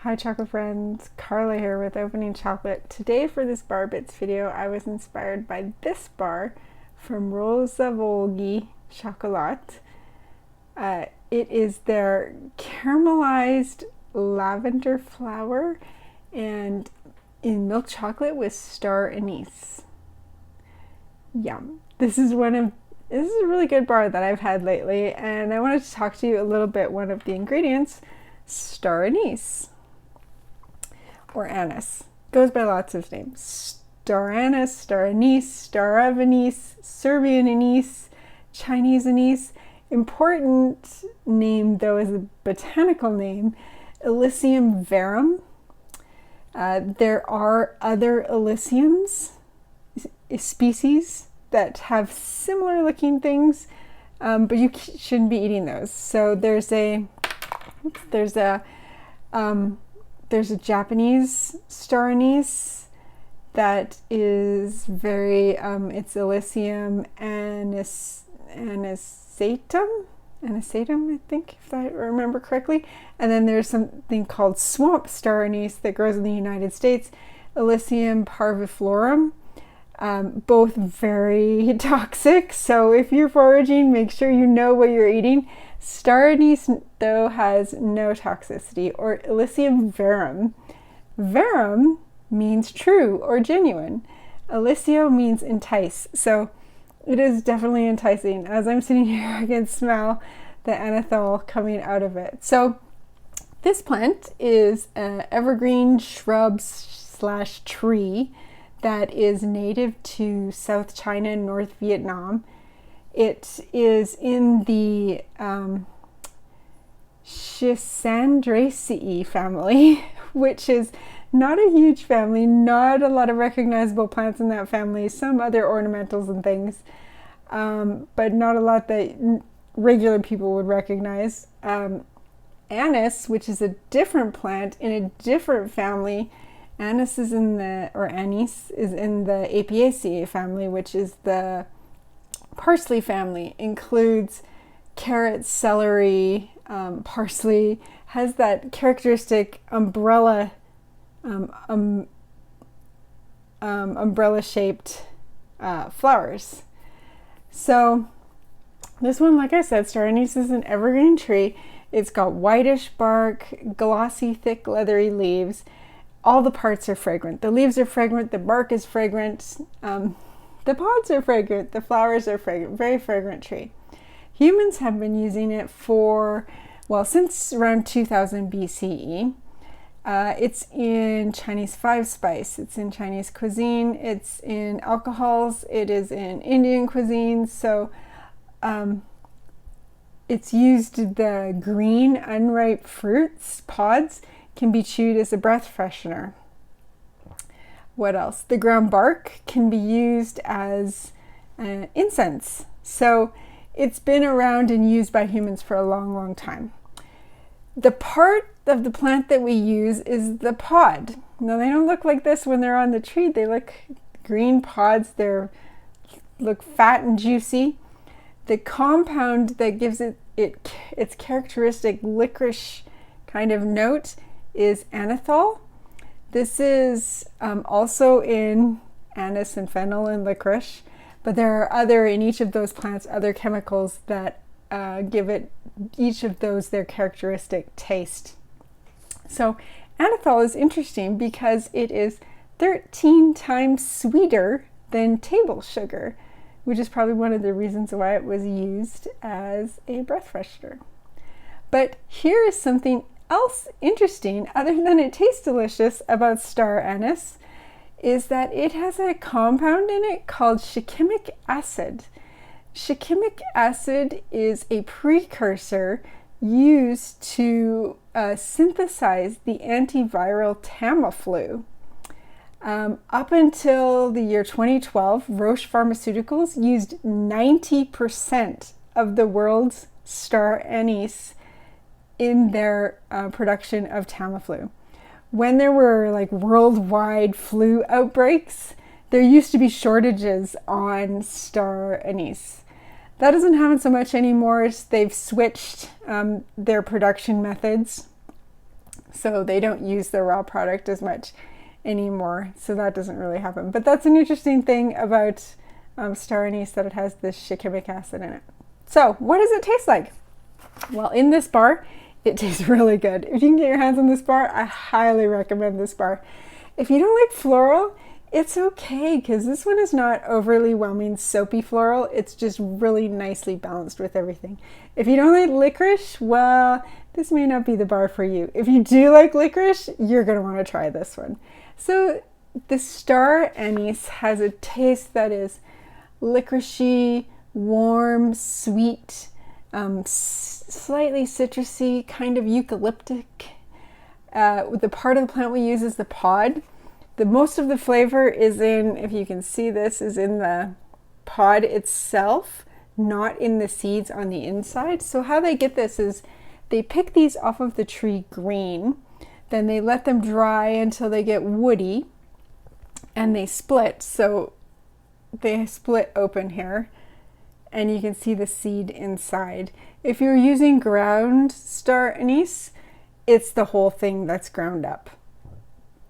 Hi chocolate friends, Carla here with Opening Chocolate. Today for this bar bits video I was inspired by this bar from Revolutionize Chocolat. It is their caramelized lavender flower and in milk chocolate with star anise. Yum. This is a really good bar that I've had lately, and I wanted to talk to you a little bit one of the ingredients, star anise. Or anise. Goes by lots of names. Star anise, star anise, star of anise, Serbian anise, Chinese anise. Important name though is a botanical name, Illicium verum. There are other Illiciums species that have similar looking things, but you shouldn't be eating those. So there's a Japanese star anise that is very, it's Illicium anisatum, I think, if I remember correctly. And then there's something called swamp star anise that grows in the United States, Illicium parviflorum. Both very toxic, so if you're foraging, make sure you know what you're eating. Star anise, though, has no toxicity, or Illicium verum. Verum means true or genuine. Illicio means entice, so it is definitely enticing. As I'm sitting here, I can smell the anethol coming out of it. So this plant is an evergreen shrub / tree that is native to South China and North Vietnam. It is in the Schissandraceae family, which is not a huge family, not a lot of recognizable plants in that family, some other ornamentals and things, but not a lot that regular people would recognize. Anise, which is a different plant in a different family. Anise is in the Apiaceae family, which is the parsley family. Includes carrots, celery, parsley, has that characteristic umbrella shaped flowers. So this one, like I said, star anise is an evergreen tree. It's got whitish bark, glossy, thick, leathery leaves. All the parts are fragrant. The leaves are fragrant, the bark is fragrant, the pods are fragrant, the flowers are fragrant, very fragrant tree. Humans have been using it since around 2000 BCE. It's in Chinese 5-spice, it's in Chinese cuisine, it's in alcohols, it is in Indian cuisine, so it's used, the green unripe fruits, pods, can be chewed as a breath freshener. What else? The ground bark can be used as incense. So it's been around and used by humans for a long, long time. The part of the plant that we use is the pod. Now they don't look like this when they're on the tree. They look green pods. They look fat and juicy. The compound that gives it its characteristic licorice kind of note is anethol. This is also in anise and fennel and licorice, but there are in each of those plants, other chemicals that give each of those their characteristic taste. So anethol is interesting because it is 13 times sweeter than table sugar, which is probably one of the reasons why it was used as a breath freshener. But here is something else interesting, other than it tastes delicious, about star anise, is that it has a compound in it called shikimic acid. Shikimic acid is a precursor used to synthesize the antiviral Tamiflu. Up until the year 2012, Roche Pharmaceuticals used 90% of the world's star anise in their production of Tamiflu. When there were like worldwide flu outbreaks, there used to be shortages on star anise. That doesn't happen so much anymore. They've switched their production methods So they don't use the raw product as much anymore. So that doesn't really happen. But that's an interesting thing about star anise, that it has this shikimic acid in it. So what does it taste like? Well, in this bar, it tastes really good. If you can get your hands on this bar, I highly recommend this bar. If you don't like floral, it's okay, because this one is not overly whelming soapy floral. It's just really nicely balanced with everything. If you don't like licorice, well, this may not be the bar for you. If you do like licorice, you're going to want to try this one. So the star anise has a taste that is licoricey, warm, sweet, slightly citrusy, kind of eucalyptic. The part of the plant we use is the pod. The most of the flavor is in, if you can see this, is in the pod itself, not in the seeds on the inside. So how they get this is they pick these off of the tree green, then they let them dry until they get woody, and they split. So they split open here, and you can see the seed inside. If you're using ground star anise, it's the whole thing that's ground up.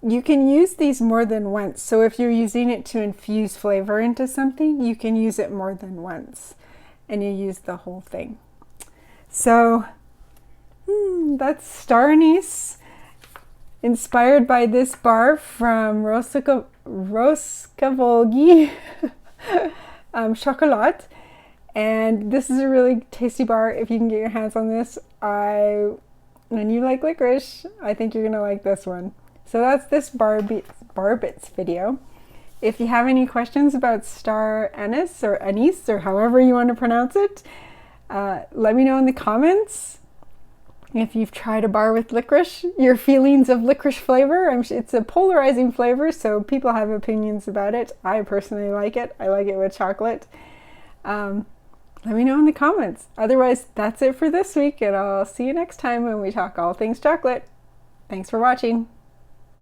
You can use these more than once. So if you're using it to infuse flavor into something, you can use it more than once, and you use the whole thing. So that's star anise, inspired by this bar from Roskavolgi Chocolat. And this is a really tasty bar. If you can get your hands on this, and you like licorice, I think you're gonna like this one. So that's this Barbits video. If you have any questions about star anise or anise, or however you want to pronounce it, let me know in the comments. If you've tried a bar with licorice, your feelings of licorice flavor. It's a polarizing flavor, so people have opinions about it. I personally like it. I like it with chocolate. Let me know in the comments. Otherwise, that's it for this week, and I'll see you next time when we talk all things chocolate. Thanks for watching.